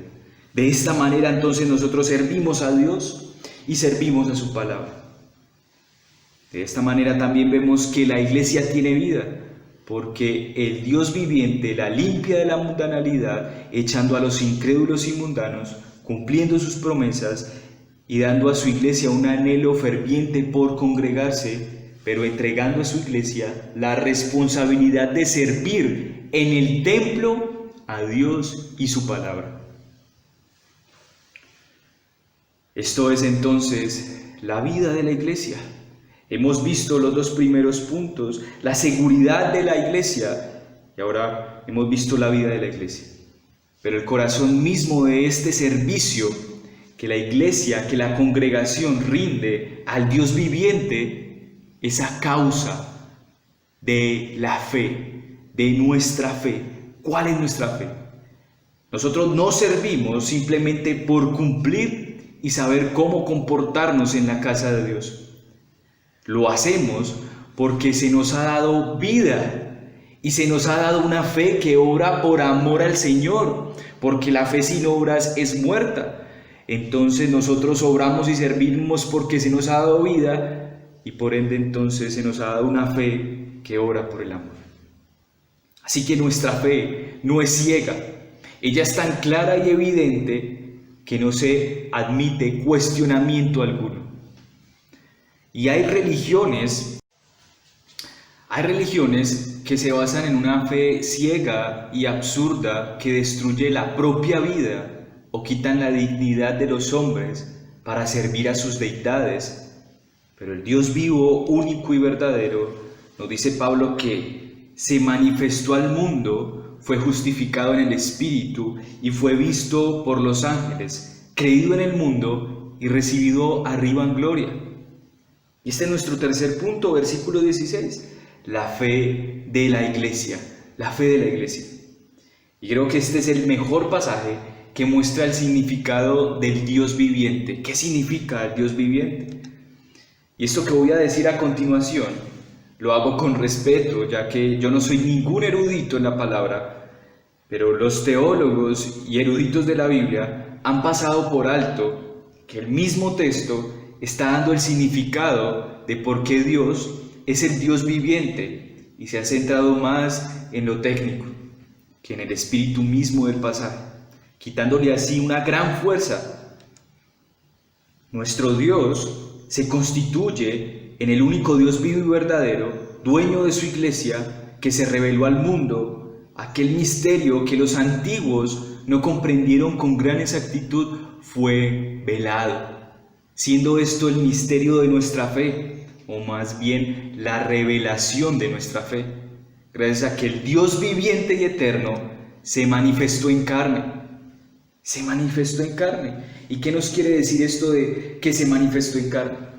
De esta manera entonces nosotros servimos a Dios y servimos a su palabra. De esta manera también vemos que la iglesia tiene vida, porque el Dios viviente la limpia de la mundanalidad, echando a los incrédulos y mundanos, cumpliendo sus promesas y dando a su iglesia un anhelo ferviente por congregarse, pero entregando a su iglesia la responsabilidad de servir en el templo a Dios y su palabra. Esto es entonces la vida de la iglesia. Hemos visto los dos primeros puntos, la seguridad de la iglesia, y ahora hemos visto la vida de la iglesia. Pero el corazón mismo de este servicio que la iglesia, que la congregación rinde al Dios viviente, es a causa de la fe, de nuestra fe. ¿Cuál es nuestra fe? Nosotros no servimos simplemente por cumplir y saber cómo comportarnos en la casa de Dios. Lo hacemos porque se nos ha dado vida y se nos ha dado una fe que obra por amor al Señor, porque la fe sin obras es muerta. Entonces nosotros obramos y servimos porque se nos ha dado vida y por ende entonces se nos ha dado una fe que obra por el amor. Así que nuestra fe no es ciega, ella es tan clara y evidente que no se admite cuestionamiento alguno. Y hay religiones que se basan en una fe ciega y absurda que destruye la propia vida o quitan la dignidad de los hombres para servir a sus deidades. Pero el Dios vivo, único y verdadero, nos dice Pablo que se manifestó al mundo, fue justificado en el Espíritu y fue visto por los ángeles, creído en el mundo y recibido arriba en gloria. Y este es nuestro tercer punto, versículo 16, la fe de la iglesia, la fe de la iglesia. Y creo que este es el mejor pasaje que muestra el significado del Dios viviente. ¿Qué significa el Dios viviente? Y esto que voy a decir a continuación lo hago con respeto, ya que yo no soy ningún erudito en la palabra, pero los teólogos y eruditos de la Biblia han pasado por alto que el mismo texto está dando el significado de por qué Dios es el Dios viviente y se ha centrado más en lo técnico que en el espíritu mismo del pasaje, quitándole así una gran fuerza. Nuestro Dios se constituye en el único Dios vivo y verdadero, dueño de su iglesia, que se reveló al mundo, aquel misterio que los antiguos no comprendieron con gran exactitud fue velado, siendo esto el misterio de nuestra fe, o más bien la revelación de nuestra fe, gracias a que el Dios viviente y eterno se manifestó en carne. Se manifestó en carne. ¿Y qué nos quiere decir esto de que se manifestó en carne?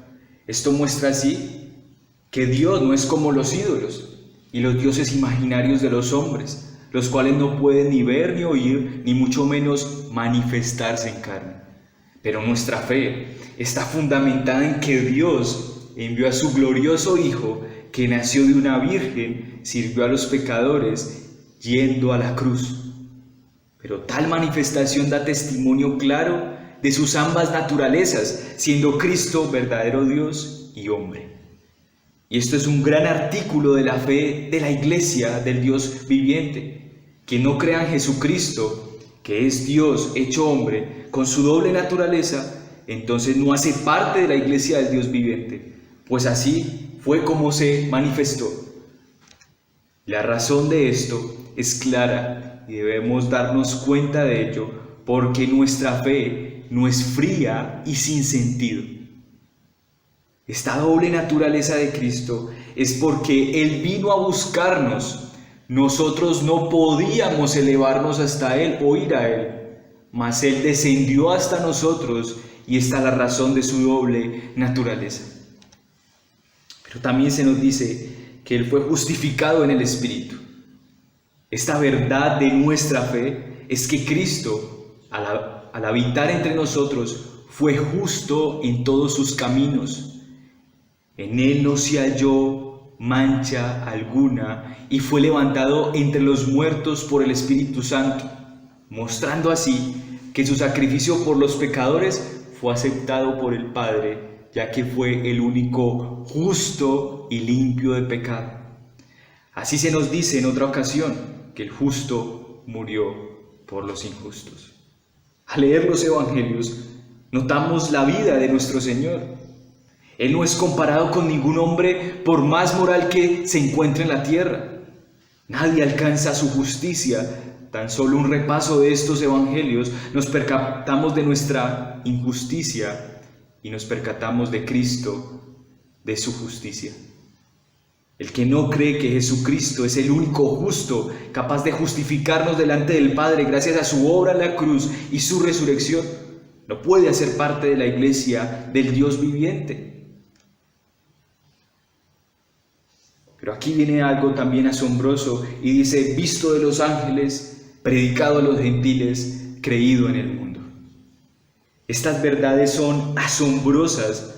Esto muestra así que Dios no es como los ídolos y los dioses imaginarios de los hombres, los cuales no pueden ni ver ni oír, ni mucho menos manifestarse en carne. Pero nuestra fe está fundamentada en que Dios envió a su glorioso Hijo, que nació de una virgen, sirvió a los pecadores, yendo a la cruz. Pero tal manifestación da testimonio claro de sus ambas naturalezas, siendo Cristo verdadero Dios y hombre. Y esto es un gran artículo de la fe de la iglesia del Dios viviente. Quien no crea en Jesucristo, que es Dios hecho hombre, con su doble naturaleza, entonces no hace parte de la iglesia del Dios viviente, pues así fue como se manifestó. La razón de esto es clara y debemos darnos cuenta de ello, porque nuestra fe no es fría y sin sentido. Esta doble naturaleza de Cristo es porque Él vino a buscarnos. Nosotros no podíamos elevarnos hasta Él o ir a Él, mas Él descendió hasta nosotros y esta es la razón de su doble naturaleza. Pero también se nos dice que Él fue justificado en el Espíritu. Esta verdad de nuestra fe es que Cristo, al habitar entre nosotros, fue justo en todos sus caminos. En Él no se halló mancha alguna y fue levantado entre los muertos por el Espíritu Santo, mostrando así que su sacrificio por los pecadores fue aceptado por el Padre, ya que fue el único justo y limpio de pecado. Así se nos dice en otra ocasión que el justo murió por los injustos. Al leer los evangelios, notamos la vida de nuestro Señor. Él no es comparado con ningún hombre por más moral que se encuentre en la tierra. Nadie alcanza su justicia. Tan solo un repaso de estos evangelios nos percatamos de nuestra injusticia y nos percatamos de Cristo, de su justicia. El que no cree que Jesucristo es el único justo, capaz de justificarnos delante del Padre gracias a su obra en la cruz y su resurrección, no puede hacer parte de la iglesia del Dios viviente. Pero aquí viene algo también asombroso y dice: visto de los ángeles, predicado a los gentiles, creído en el mundo. Estas verdades son asombrosas,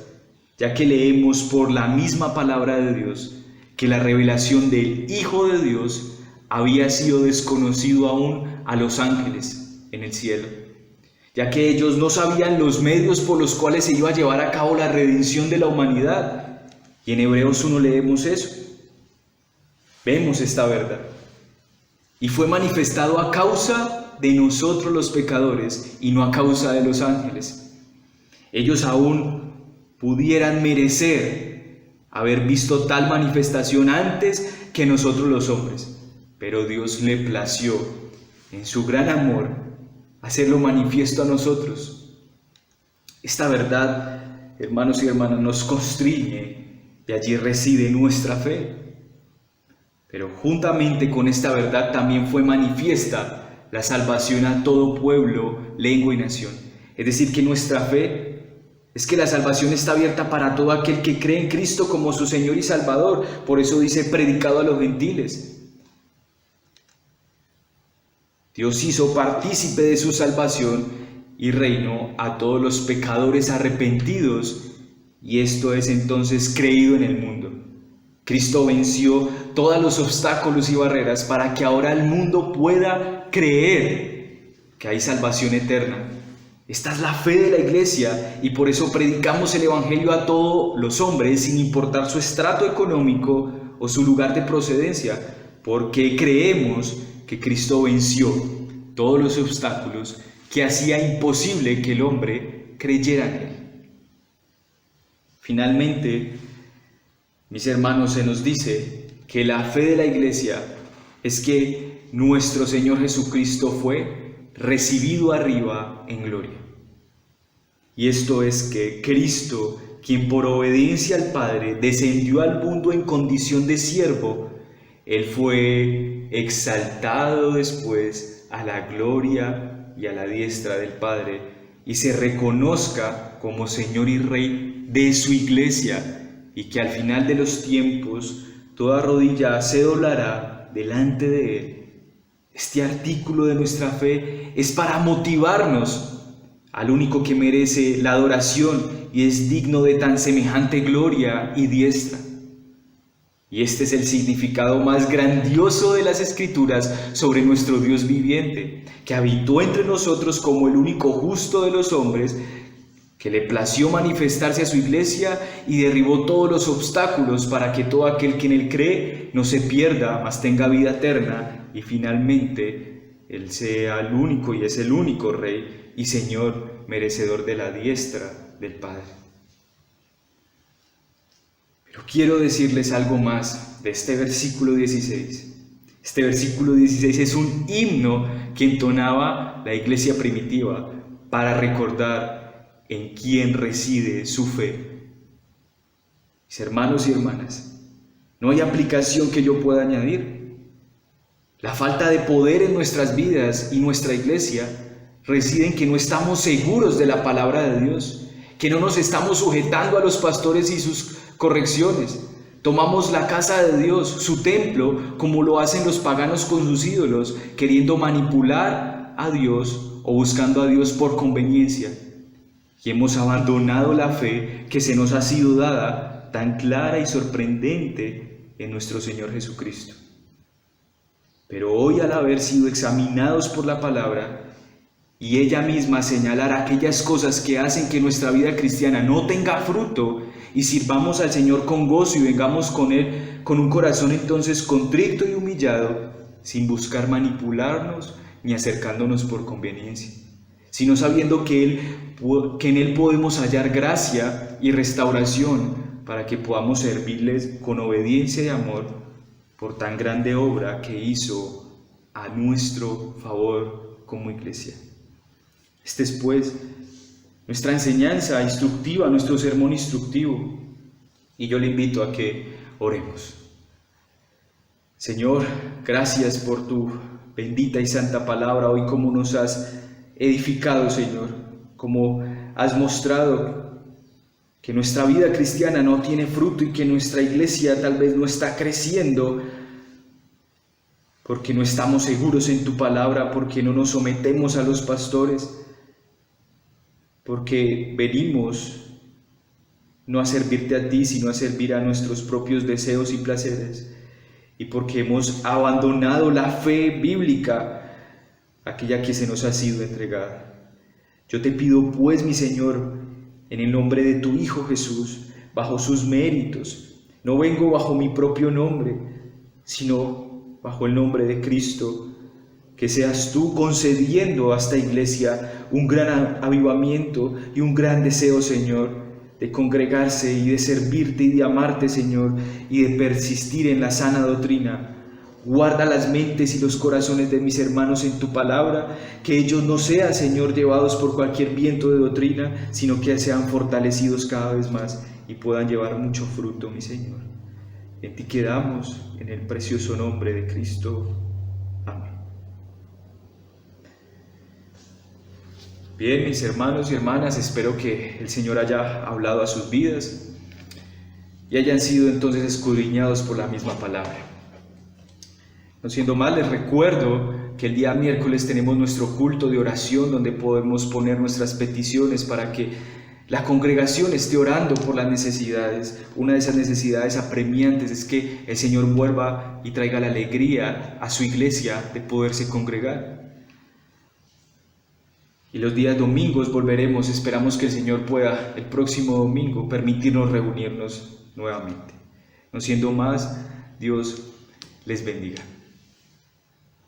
ya que leemos por la misma palabra de Dios que la revelación del Hijo de Dios había sido desconocido aún a los ángeles en el cielo, ya que ellos no sabían los medios por los cuales se iba a llevar a cabo la redención de la humanidad. Y en Hebreos 1 leemos eso. Vemos esta verdad. Y fue manifestado a causa de nosotros los pecadores y no a causa de los ángeles. Ellos aún pudieran merecer haber visto tal manifestación antes que nosotros los hombres, pero Dios le plació en su gran amor hacerlo manifiesto a nosotros. Esta verdad, hermanos y hermanas, nos constriñe y allí reside nuestra fe. Pero juntamente con esta verdad también fue manifiesta la salvación a todo pueblo, lengua y nación. Es decir, que nuestra fe es que la salvación está abierta para todo aquel que cree en Cristo como su Señor y Salvador. Por eso dice: predicado a los gentiles. Dios hizo partícipe de su salvación y reino a todos los pecadores arrepentidos, y esto es entonces creído en el mundo. Cristo venció todos los obstáculos y barreras para que ahora el mundo pueda creer que hay salvación eterna. Esta es la fe de la iglesia y por eso predicamos el evangelio a todos los hombres sin importar su estrato económico o su lugar de procedencia, porque creemos que Cristo venció todos los obstáculos que hacía imposible que el hombre creyera en Él. Finalmente, mis hermanos, se nos dice que la fe de la iglesia es que nuestro Señor Jesucristo fue recibido arriba en gloria. Y esto es que Cristo, quien por obediencia al Padre descendió al mundo en condición de siervo, Él fue exaltado después a la gloria y a la diestra del Padre y se reconozca como Señor y Rey de su iglesia, y que al final de los tiempos toda rodilla se doblará delante de Él. Este artículo de nuestra fe es para motivarnos al único que merece la adoración y es digno de tan semejante gloria y diestra. Y este es el significado más grandioso de las Escrituras sobre nuestro Dios viviente, que habitó entre nosotros como el único justo de los hombres, que le plació manifestarse a su iglesia y derribó todos los obstáculos para que todo aquel que en Él cree no se pierda, mas tenga vida eterna, y finalmente Él sea el único y es el único Rey y Señor merecedor de la diestra del Padre. Pero quiero decirles algo más de este versículo 16. Este versículo 16 es un himno que entonaba la iglesia primitiva para recordar en quién reside su fe. Mis hermanos y hermanas, no hay aplicación que yo pueda añadir. La falta de poder en nuestras vidas y nuestra iglesia reside en que no estamos seguros de la palabra de Dios, que no nos estamos sujetando a los pastores y sus correcciones. Tomamos la casa de Dios, su templo, como lo hacen los paganos con sus ídolos, queriendo manipular a Dios o buscando a Dios por conveniencia. Y hemos abandonado la fe que se nos ha sido dada, tan clara y sorprendente en nuestro Señor Jesucristo. Pero hoy, al haber sido examinados por la palabra y ella misma señalar aquellas cosas que hacen que nuestra vida cristiana no tenga fruto y sirvamos al Señor con gozo y vengamos con Él con un corazón entonces contrito y humillado, sin buscar manipularnos ni acercándonos por conveniencia, sino sabiendo que en Él podemos hallar gracia y restauración para que podamos servirles con obediencia y amor por tan grande obra que hizo a nuestro favor como iglesia. Este es pues nuestra enseñanza instructiva, nuestro sermón instructivo, y yo le invito a que oremos. Señor, gracias por tu bendita y santa palabra, hoy como nos has edificado, Señor, como has mostrado que nuestra vida cristiana no tiene fruto y que nuestra iglesia tal vez no está creciendo porque no estamos seguros en tu palabra, porque no nos sometemos a los pastores, porque venimos no a servirte a ti, sino a servir a nuestros propios deseos y placeres, y porque hemos abandonado la fe bíblica, aquella que se nos ha sido entregada. Yo te pido pues, mi Señor, en el nombre de tu Hijo Jesús, bajo sus méritos, no vengo bajo mi propio nombre, sino bajo el nombre de Cristo, que seas tú concediendo a esta iglesia un gran avivamiento y un gran deseo, Señor, de congregarse y de servirte y de amarte, Señor, y de persistir en la sana doctrina. Guarda las mentes y los corazones de mis hermanos en tu palabra, que ellos no sean, Señor, llevados por cualquier viento de doctrina, sino que sean fortalecidos cada vez más y puedan llevar mucho fruto, mi Señor. En ti quedamos, en el precioso nombre de Cristo. Amén. Bien, mis hermanos y hermanas, espero que el Señor haya hablado a sus vidas y hayan sido entonces escudriñados por la misma palabra. No siendo más, les recuerdo que el día miércoles tenemos nuestro culto de oración donde podemos poner nuestras peticiones para que la congregación esté orando por las necesidades. Una de esas necesidades apremiantes es que el Señor vuelva y traiga la alegría a su iglesia de poderse congregar. Y los días domingos volveremos, esperamos que el Señor pueda el próximo domingo permitirnos reunirnos nuevamente. No siendo más, Dios les bendiga.